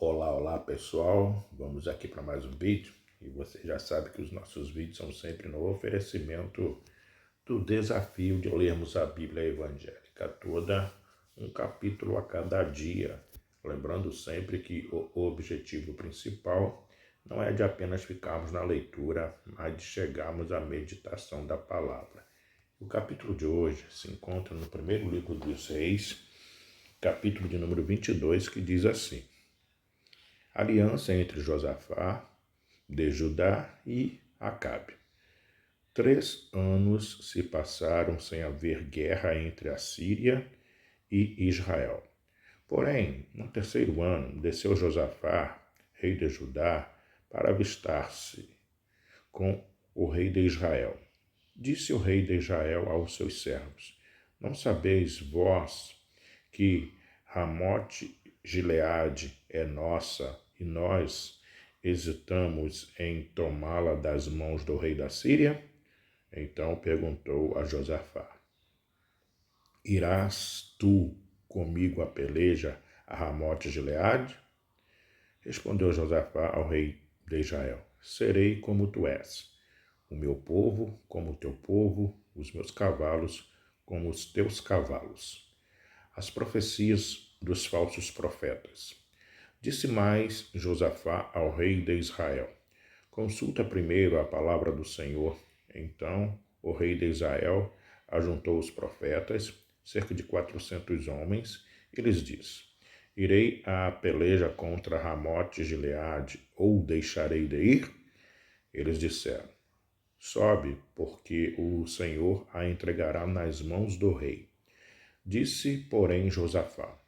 Olá pessoal, vamos aqui para mais um vídeo e você já sabe que os nossos vídeos são sempre no oferecimento do desafio de lermos a Bíblia evangélica toda, um capítulo a cada dia, lembrando sempre que o objetivo principal não é de apenas ficarmos na leitura, mas de chegarmos à meditação da palavra. O capítulo de hoje se encontra no primeiro livro dos Reis, capítulo de número 22, que diz assim: aliança entre Josafá, de Judá, e Acabe. 3 anos se passaram sem haver guerra entre a Síria e Israel. Porém, no terceiro ano, desceu Josafá, rei de Judá, para avistar-se com o rei de Israel. Disse o rei de Israel aos seus servos: não sabeis vós que Ramote Gileade é nossa, e nós hesitamos em tomá-la das mãos do rei da Síria? Então perguntou a Josafá: irás tu comigo a peleja a Ramote Gileade? Respondeu Josafá ao rei de Israel: serei como tu és, o meu povo como o teu povo, os meus cavalos como os teus cavalos. As profecias dos falsos profetas. Disse mais Josafá ao rei de Israel: consulta primeiro a palavra do Senhor. Então o rei de Israel ajuntou os profetas, cerca de 400 homens, e lhes disse: irei à peleja contra Ramote Gileade, ou deixarei de ir? Eles disseram: sobe, porque o Senhor a entregará nas mãos do rei. Disse, porém, Josafá: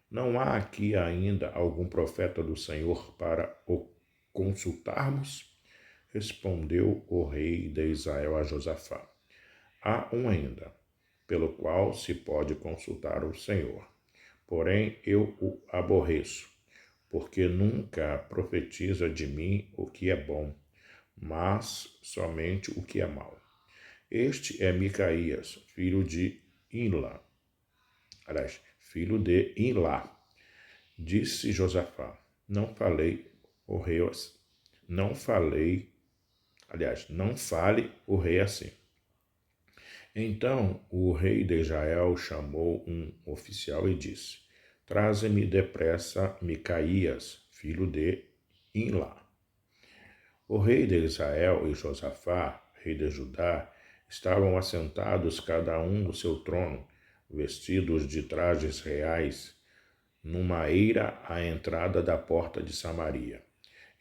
não há aqui ainda algum profeta do Senhor para o consultarmos? Respondeu o rei de Israel a Josafá: há um ainda, pelo qual se pode consultar o Senhor. Porém, eu o aborreço, porque nunca profetiza de mim o que é bom, mas somente o que é mau. Este é Micaías, filho de Imlá. Filho de Imlá. Disse Josafá: não fale o rei assim. Então o rei de Israel chamou um oficial e disse: traze-me depressa Micaías, filho de Imlá. O rei de Israel e Josafá, rei de Judá, estavam assentados cada um no seu trono, vestidos de trajes reais, numa eira à entrada da porta de Samaria.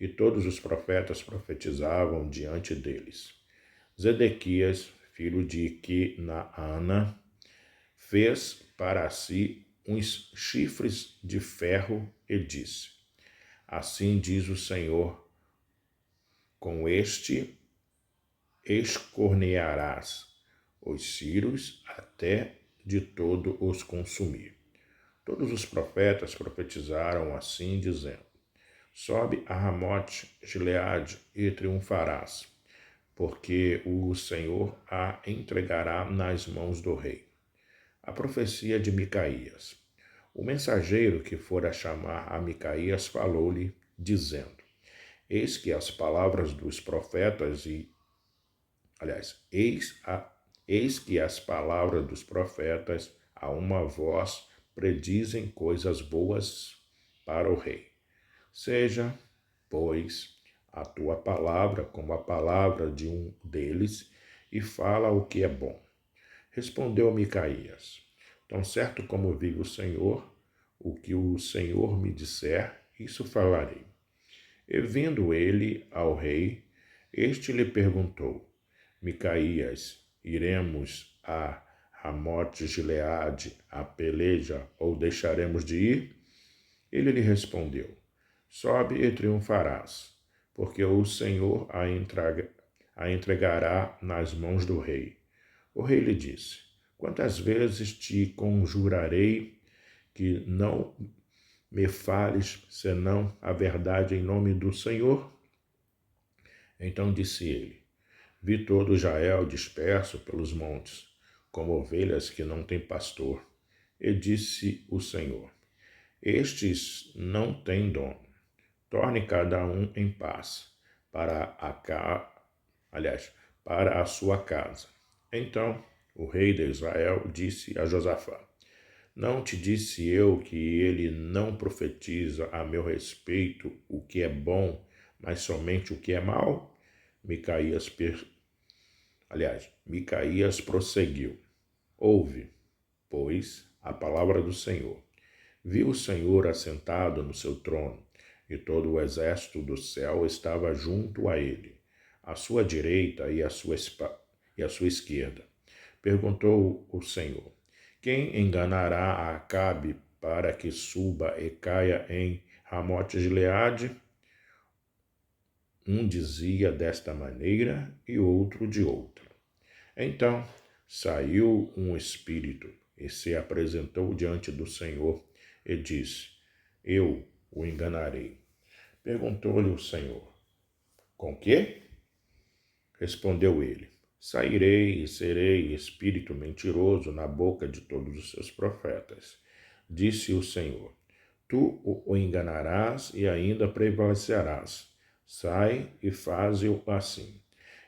E todos os profetas profetizavam diante deles. Zedequias, filho de Quinaana, fez para si uns chifres de ferro e disse: assim diz o Senhor, com este escornearás os sírios até de todo os consumir. Todos os profetas profetizaram assim, dizendo: sobe a Ramote Gileade e triunfarás, porque o Senhor a entregará nas mãos do rei. A profecia de Micaías. O mensageiro que fora chamar a Micaías falou-lhe, dizendo: eis que as palavras dos profetas eis que as palavras dos profetas a uma voz predizem coisas boas para o rei. Seja, pois, a tua palavra como a palavra de um deles, e fala o que é bom. Respondeu Micaías: tão certo como vive o Senhor, o que o Senhor me disser, isso falarei. E vindo ele ao rei, este lhe perguntou: Micaías, iremos a Ramote Gileade, a peleja, ou deixaremos de ir? Ele lhe respondeu: sobe e triunfarás, porque o Senhor a entregará nas mãos do rei. O rei lhe disse: quantas vezes te conjurarei que não me fales senão a verdade em nome do Senhor? Então disse ele: vi todo Israel disperso pelos montes, como ovelhas que não têm pastor. E disse o Senhor: estes não têm dono. torne cada um em paz para a sua casa. Então o rei de Israel disse a Josafá: Não te disse eu que ele não profetiza a meu respeito o que é bom, mas somente o que é mal? Micaías prosseguiu: Ouve, pois, a palavra do Senhor. Viu o Senhor assentado no seu trono, e todo o exército do céu estava junto a ele, à sua direita e à sua esquerda. Perguntou o Senhor: Quem enganará a Acabe para que suba e caia em Ramote-Gileade? Um dizia desta maneira e outro de outra. Então saiu um espírito e se apresentou diante do Senhor e disse: Eu o enganarei. Perguntou-lhe o Senhor: Com quê? Respondeu ele: Sairei e serei espírito mentiroso na boca de todos os seus profetas. Disse o Senhor: Tu o enganarás e ainda prevalecerás. Sai e faze-o assim.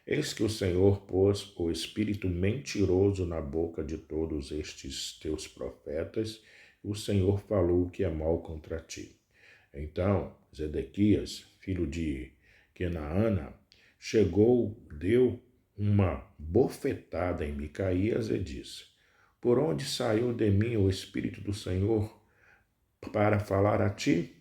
Eis que o Senhor pôs o espírito mentiroso na boca de todos estes teus profetas, e o Senhor falou o que é mal contra ti. Então Zedequias, filho de Kenaana, chegou, deu uma bofetada em Micaías e disse: Por onde saiu de mim o Espírito do Senhor para falar a ti?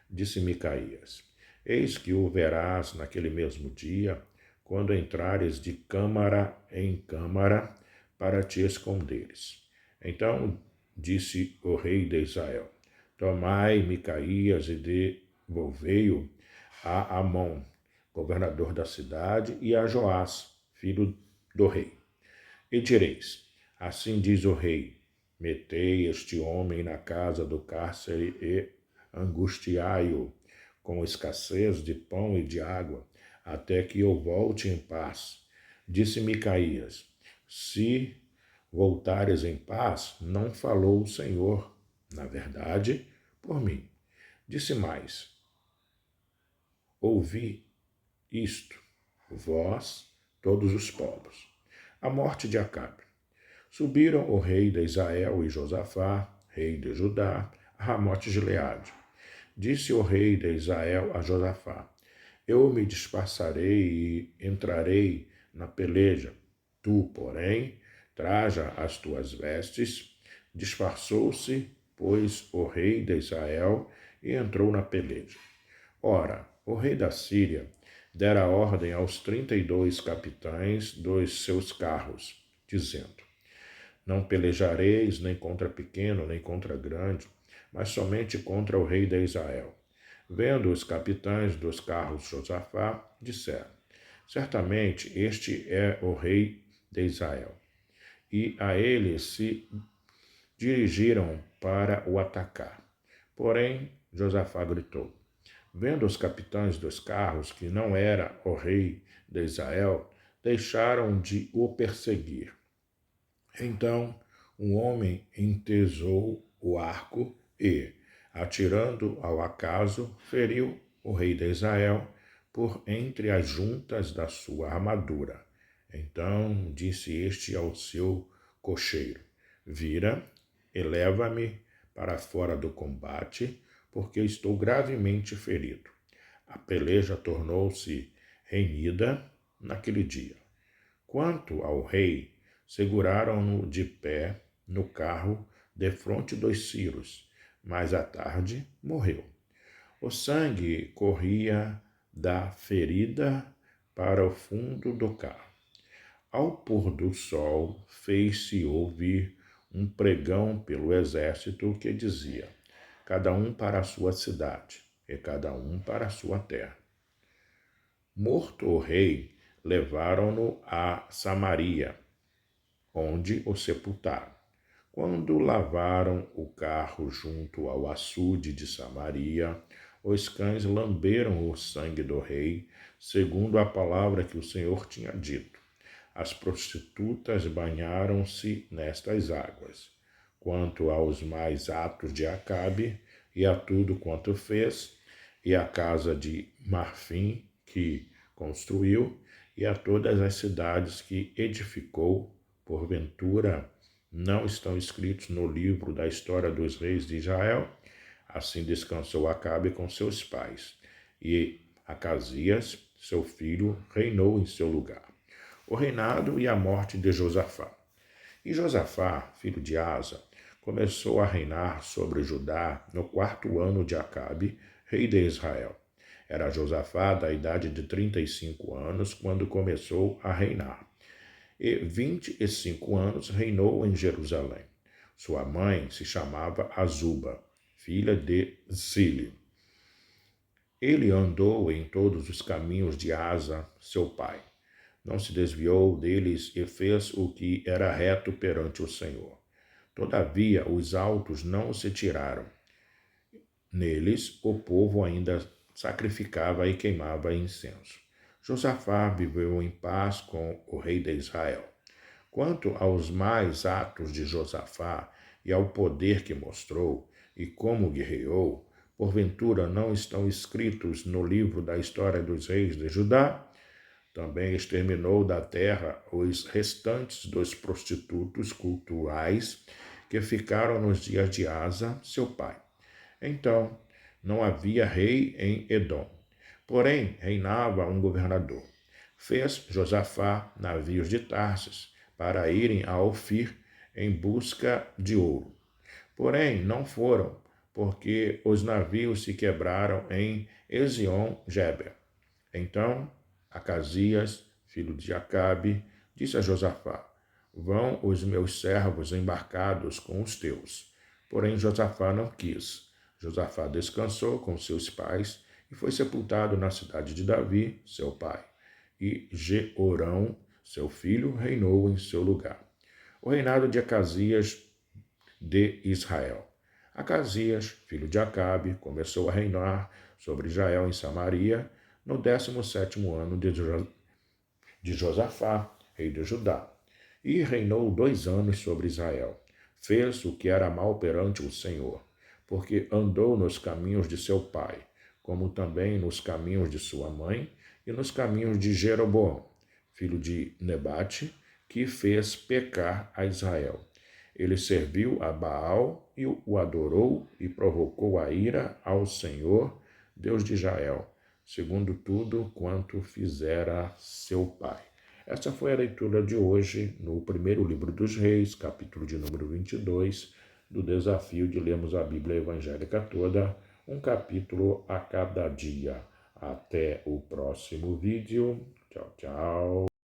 Disse Micaías: Eis que o verás naquele mesmo dia, quando entrares de câmara em câmara para te esconderes. Então disse o rei de Israel: Tomai Micaías e devolvei-o a Amon, governador da cidade, e a Joás, filho do rei. E direis: Assim diz o rei: Metei este homem na casa do cárcere e angustiai-o com escassez de pão e de água, até que eu volte em paz. Disse Micaías: Se voltares em paz, não falou o Senhor, na verdade, por mim. Disse mais: Ouvi isto, vós, todos os povos. A morte de Acabe. Subiram o rei de Israel e Josafá, rei de Judá, a Ramote-Gileade. Disse o rei de Israel a Josafá: Eu me disfarçarei e entrarei na peleja. Tu, porém, traja as tuas vestes. Disfarçou-se, pois, o rei de Israel e entrou na peleja. Ora, o rei da Síria dera ordem aos 32 capitães dos seus carros, dizendo: Não pelejareis nem contra pequeno, nem contra grande, mas somente contra o rei de Israel. Vendo os capitães dos carros Josafá, disseram: Certamente este é o rei de Israel. E a ele se dirigiram para o atacar. Porém, Josafá gritou: Vendo os capitães dos carros que não era o rei de Israel, deixaram de o perseguir. Então um homem entesou o arco e, atirando ao acaso, feriu o rei de Israel por entre as juntas da sua armadura. Então disse este ao seu cocheiro: Vira e leva-me para fora do combate, porque estou gravemente ferido. A peleja tornou-se renhida naquele dia. Quanto ao rei, seguraram-no de pé no carro defronte dos ciros, mas à tarde morreu. O sangue corria da ferida para o fundo do carro. Ao pôr do sol, fez-se ouvir um pregão pelo exército que dizia: Cada um para a sua cidade, e cada um para a sua terra. Morto o rei, levaram-no a Samaria, onde o sepultaram. Quando lavaram o carro junto ao açude de Samaria, os cães lamberam o sangue do rei, segundo a palavra que o Senhor tinha dito. As prostitutas banharam-se nestas águas. Quanto aos mais atos de Acabe e a tudo quanto fez, e a casa de marfim que construiu, e a todas as cidades que edificou, porventura não estão escritos no livro da história dos reis de Israel? Assim descansou Acabe com seus pais, e Acasias, seu filho, reinou em seu lugar. O reinado e a morte de Josafá. E Josafá, filho de Asa, começou a reinar sobre Judá no 4º ano de Acabe, rei de Israel. Era Josafá da idade de 35 anos quando começou a reinar. E 25 anos reinou em Jerusalém. Sua mãe se chamava Azuba, filha de Zile. Ele andou em todos os caminhos de Asa, seu pai. Não se desviou deles e fez o que era reto perante o Senhor. Todavia, os altos não se tiraram. Neles, o povo ainda sacrificava e queimava incenso. Josafá viveu em paz com o rei de Israel. Quanto aos mais atos de Josafá e ao poder que mostrou e como guerreou, porventura não estão escritos no livro da história dos reis de Judá? Também exterminou da terra os restantes dos prostitutos culturais que ficaram nos dias de Asa, seu pai. Então, não havia rei em Edom, porém reinava um governador. Fez Josafá navios de Tarsis para irem a Ofir em busca de ouro. Porém, não foram, porque os navios se quebraram em Ezion-Geber. Então, Acasias, filho de Acabe, disse a Josafá: Vão os meus servos embarcados com os teus. Porém, Josafá não quis. Josafá descansou com seus pais e foi sepultado na cidade de Davi, seu pai. E Jeorão, seu filho, reinou em seu lugar. O reinado de Acasias de Israel. Acasias, filho de Acabe, começou a reinar sobre Israel em Samaria no 17º ano de Josafá, rei de Judá, e reinou 2 anos sobre Israel. Fez o que era mal perante o Senhor, porque andou nos caminhos de seu pai, como também nos caminhos de sua mãe e nos caminhos de Jeroboão, filho de Nebate, que fez pecar a Israel. Ele serviu a Baal e o adorou e provocou a ira ao Senhor, Deus de Israel, segundo tudo quanto fizera seu pai. Esta foi a leitura de hoje no primeiro livro dos Reis, capítulo de número 22, do desafio de lermos a Bíblia evangélica toda, um capítulo a cada dia. Até o próximo vídeo. Tchau, tchau.